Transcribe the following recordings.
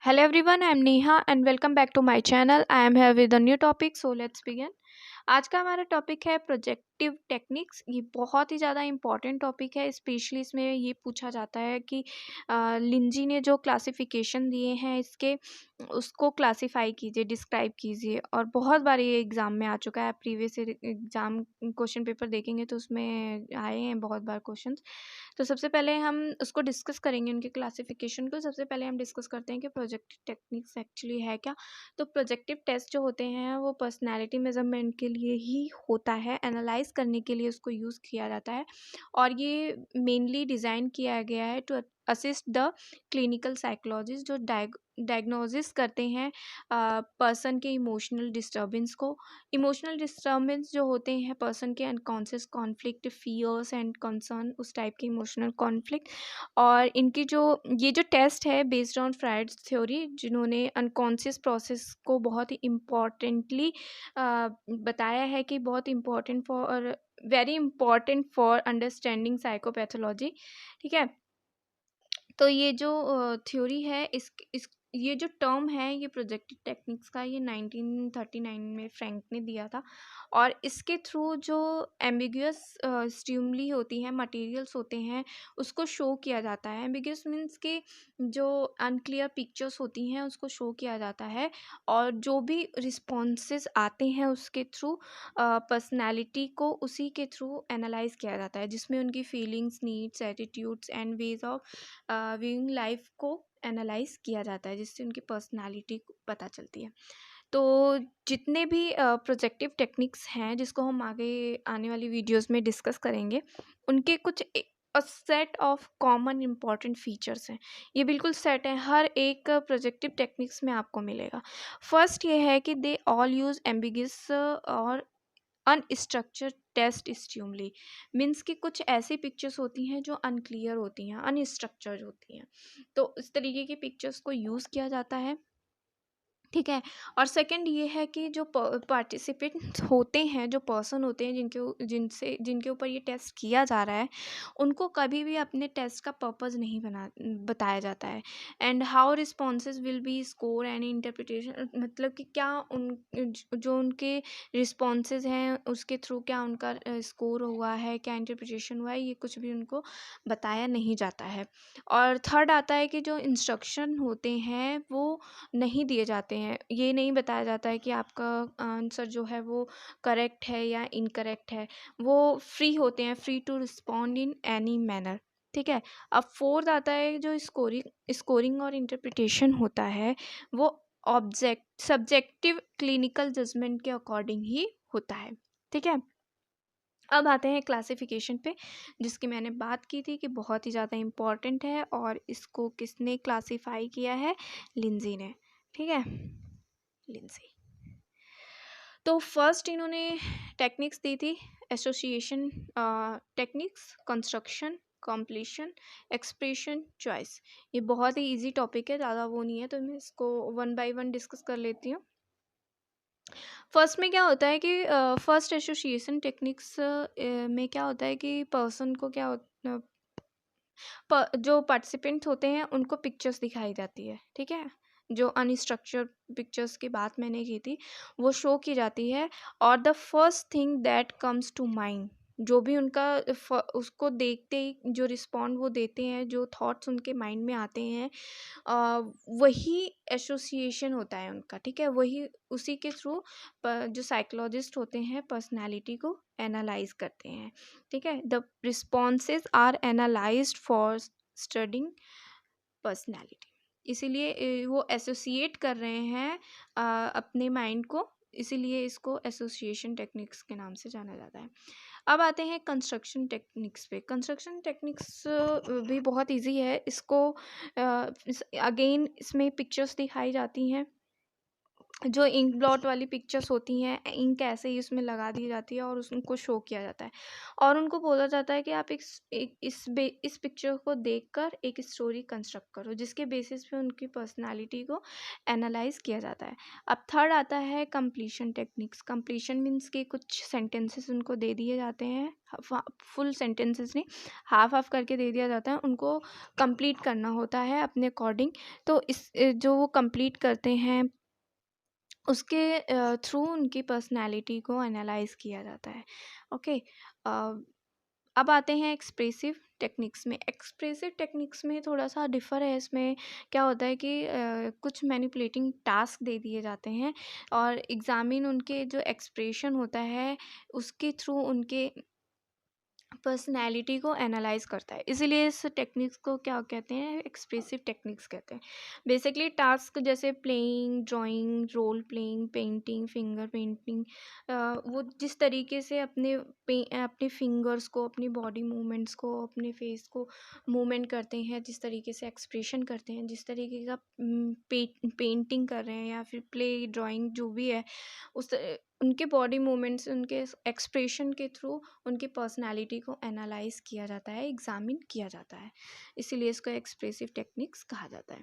Hello everyone, I am Neha and welcome back to my channel. I am here with a new topic, so let's begin. आज का हमारा topic है projective techniques. ये बहुत ही ज़्यादा important topic है। Specially इसमें ये पूछा जाता है कि लिंजी ने जो क्लासिफिकेशन दिए हैं इसके, उसको क्लासिफाई कीजिए, डिस्क्राइब कीजिए। और बहुत बार ये एग्ज़ाम में आ चुका है। प्रीवियस एग्ज़ाम क्वेश्चन पेपर देखेंगे तो उसमें आए हैं बहुत बार क्वेश्चन। तो सबसे पहले हम उसको डिस्कस करेंगे, उनके क्लासिफिकेशन को। सबसे पहले हम डिस्कस करते हैं कि प्रोजेक्टिव टेक्निक्स एक्चुअली है क्या। तो प्रोजेक्टिव टेस्ट जो होते हैं वो पर्सनैलिटी मेजरमेंट के लिए ही होता है, एनालाइज करने के लिए उसको यूज़ किया जाता है। और ये मेनली डिज़ाइन किया गया है to assist the clinical psychologist जो डायग्नोसिस करते हैं पर्सन के इमोशनल डिस्टर्बेंस को। इमोशनल डिस्टर्बेंस जो होते हैं पर्सन के unconscious conflict, fears and concern, उस टाइप के इमोशनल कॉन्फ्लिक्ट। और इनकी जो ये जो टेस्ट है बेस्ड ऑन फ्राइड्स थ्योरी, जिन्होंने अनकॉन्शियस प्रोसेस को बहुत ही इम्पॉर्टेंटली बताया है कि बहुत important for, very important for understanding psychopathology. ठीक है। तो ये जो थ्योरी है, इस ये जो टर्म है ये प्रोजेक्टिव टेक्निक्स का, ये 1939 में फ्रैंक ने दिया था। और इसके थ्रू जो एम्बिगुअस स्टिमुली होती हैं, मटेरियल्स होते हैं, उसको शो किया जाता है। एम्बिगुअस मीन्स के जो अनक्लियर पिक्चर्स होती हैं उसको शो किया जाता है। और जो भी रिस्पॉन्सेस आते हैं उसके थ्रू पर्सनैलिटी को उसी के थ्रू एनालाइज किया जाता है, जिसमें उनकी feelings, needs, attitudes and ways of viewing life को एनालाइज किया जाता है, जिससे उनकी पर्सनालिटी पता चलती है। तो जितने भी प्रोजेक्टिव टेक्निक्स हैं, जिसको हम आगे आने वाली वीडियोस में डिस्कस करेंगे, उनके कुछ set of common important features हैं। ये बिल्कुल सेट है, हर एक प्रोजेक्टिव टेक्निक्स में आपको मिलेगा। फर्स्ट ये है कि दे ऑल यूज एम्बिगियस और अनस्ट्रक्चर्ड टेस्ट स्टिमुली। मीन्स कि कुछ ऐसी पिक्चर्स होती हैं जो अनक्लियर होती हैं, अनस्ट्रक्चर्ड होती हैं। तो इस तरीके की पिक्चर्स को यूज़ किया जाता है। ठीक है। और सेकंड ये है कि जो पार्टिसिपेंट्स होते हैं, जो पर्सन होते हैं जिनके ऊपर ये टेस्ट किया जा रहा है, उनको कभी भी अपने टेस्ट का पर्पस नहीं बताया जाता है। And how responses will be score and interpretation, मतलब कि क्या जो उनके रिस्पॉन्सेज हैं उसके थ्रू क्या उनका स्कोर हुआ है, क्या इंटरप्रिटेशन हुआ है, ये कुछ भी उनको बताया नहीं जाता है। और थर्ड आता है कि जो इंस्ट्रक्शन होते हैं वो नहीं दिए जाते हैं। ये नहीं बताया जाता है कि आपका आंसर जो है वो करेक्ट है या इनकरेक्ट है। वो फ्री होते हैं, free to respond in any manner. ठीक है। अब फोर्थ आता है जो स्कोरिंग और इंटरप्रिटेशन होता है, वो सब्जेक्टिव क्लिनिकल जजमेंट के अकॉर्डिंग ही होता है। ठीक है। अब आते हैं क्लासिफिकेशन पे, जिसकी मैंने बात की थी कि बहुत ही ज़्यादा इम्पॉर्टेंट है। और इसको किसने क्लासिफाई किया है? लिंजी ने। ठीक है, लिंजी। तो फर्स्ट इन्होंने टेक्निक्स दी थी, association techniques, construction, completion, expression, choice. ये बहुत ही इजी टॉपिक है, ज़्यादा वो नहीं है, तो मैं इसको वन बाय वन डिस्कस कर लेती हूँ। फर्स्ट में क्या होता है कि फर्स्ट एसोसिएशन टेक्निक्स में क्या होता है कि पर्सन को क्या जो पार्टिसिपेंट्स होते हैं उनको पिक्चर्स दिखाई जाती है। ठीक है। जो अनस्ट्रक्चर्ड पिक्चर्स की बात मैंने की थी वो शो की जाती है। और the first thing that comes to mind, जो भी उनका उसको देखते ही जो रिस्पॉन्ड वो देते हैं, जो थॉट्स उनके माइंड में आते हैं, वही एसोसिएशन होता है उनका। ठीक है। वही उसी के थ्रू जो साइकोलॉजिस्ट होते हैं पर्सनालिटी को एनालाइज करते हैं। ठीक है। The responses are analysed for studying personality. इसीलिए वो एसोसिएट कर रहे हैं अपने माइंड को, इसीलिए इसको एसोसिएशन टेक्निक्स के नाम से जाना जाता है। अब आते हैं कंस्ट्रक्शन टेक्निक्स पे। कंस्ट्रक्शन टेक्निक्स भी बहुत इजी है। इसको अगेन इसमें पिक्चर्स दिखाई जाती हैं जो इंक ब्लॉट वाली पिक्चर्स होती हैं, इंक ऐसे ही उसमें लगा दी जाती है और उनको शो किया जाता है और उनको बोला जाता है कि आप इस पिक्चर को देखकर एक स्टोरी कंस्ट्रक्ट करो, जिसके बेसिस पे उनकी पर्सनालिटी को एनालाइज किया जाता है। अब थर्ड आता है कंप्लीशन टेक्निक्स। कंप्लीशन मीन्स कि कुछ सेंटेंसेस उनको दे दिए जाते हैं, फुल सेंटेंसेस नहीं, हाफ हाफ करके दे दिया जाता है, उनको कंप्लीट करना होता है अपने अकॉर्डिंग। तो इस जो वो कंप्लीट करते हैं उसके थ्रू उनकी पर्सनैलिटी को एनालाइज किया जाता है। ओके। अब आते हैं एक्सप्रेसिव टेक्निक्स में। एक्सप्रेसिव टेक्निक्स में थोड़ा सा डिफ़र है। इसमें क्या होता है कि कुछ मैनिपुलेटिंग टास्क दे दिए जाते हैं और एग्जामिन उनके जो एक्सप्रेशन होता है उसके थ्रू उनके पर्सनैलिटी को एनालाइज करता है, इसीलिए इस टेक्निक्स को क्या कहते हैं, एक्सप्रेसिव टेक्निक्स कहते हैं। बेसिकली टास्क जैसे playing, drawing, role playing, painting, finger painting, वो जिस तरीके से अपने फिंगर्स को, अपनी बॉडी मूवमेंट्स को, अपने फेस को मूवमेंट करते हैं, जिस तरीके से एक्सप्रेशन करते हैं, जिस तरीके का पेंटिंग कर रहे हैं या फिर प्ले ड्राइंग जो भी है, उस उनके बॉडी मूवमेंट्स, उनके एक्सप्रेशन के थ्रू उनकी पर्सनालिटी को एनालाइज किया जाता है, एग्जामिन किया जाता है, इसीलिए इसको एक्सप्रेसिव टेक्निक्स कहा जाता है।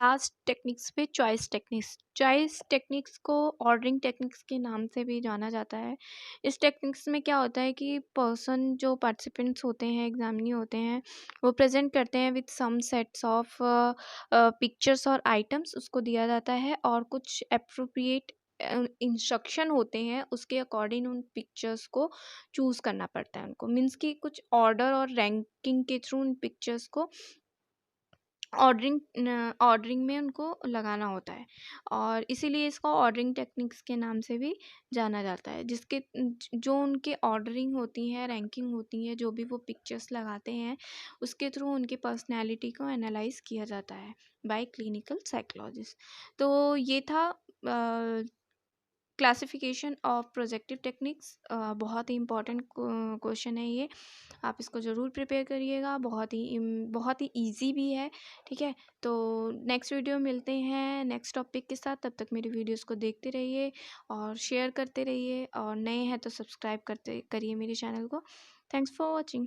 लास्ट टेक्निक्स पे चॉइस टेक्निक्स। चॉइस टेक्निक्स को ऑर्डरिंग टेक्निक्स के नाम से भी जाना जाता है। इस टेक्निक्स में क्या होता है कि पर्सन जो पार्टिसिपेंट्स होते हैं, एग्जामिनी होते हैं, वो प्रेजेंट करते हैं with some sets of pictures और आइटम्स, उसको दिया जाता है और कुछ अप्रोप्रिएट इंस्ट्रक्शन होते हैं, उसके अकॉर्डिंग उन पिक्चर्स को चूज़ करना पड़ता है उनको। मीन्स कि कुछ ऑर्डर और रैंकिंग के थ्रू उन पिक्चर्स को ऑर्डरिंग में उनको लगाना होता है और इसीलिए इसको ऑर्डरिंग टेक्निक्स के नाम से भी जाना जाता है, जो उनके ऑर्डरिंग होती है, रैंकिंग होती है, जो भी वो पिक्चर्स लगाते हैं, उसके थ्रू उनकी पर्सनैलिटी को एनालाइज किया जाता है बाय क्लिनिकल साइकोलॉजिस्ट। तो ये था क्लासिफिकेशन ऑफ प्रोजेक्टिव टेक्निक्स। बहुत ही इंपॉर्टेंट क्वेश्चन है ये, आप इसको ज़रूर प्रिपेयर करिएगा, बहुत ही ईजी भी है। ठीक है, तो नेक्स्ट वीडियो मिलते हैं नेक्स्ट टॉपिक के साथ। तब तक मेरी वीडियोस को देखते रहिए और शेयर करते रहिए, और नए हैं तो सब्सक्राइब करते करिए मेरे चैनल को। Thanks for watching.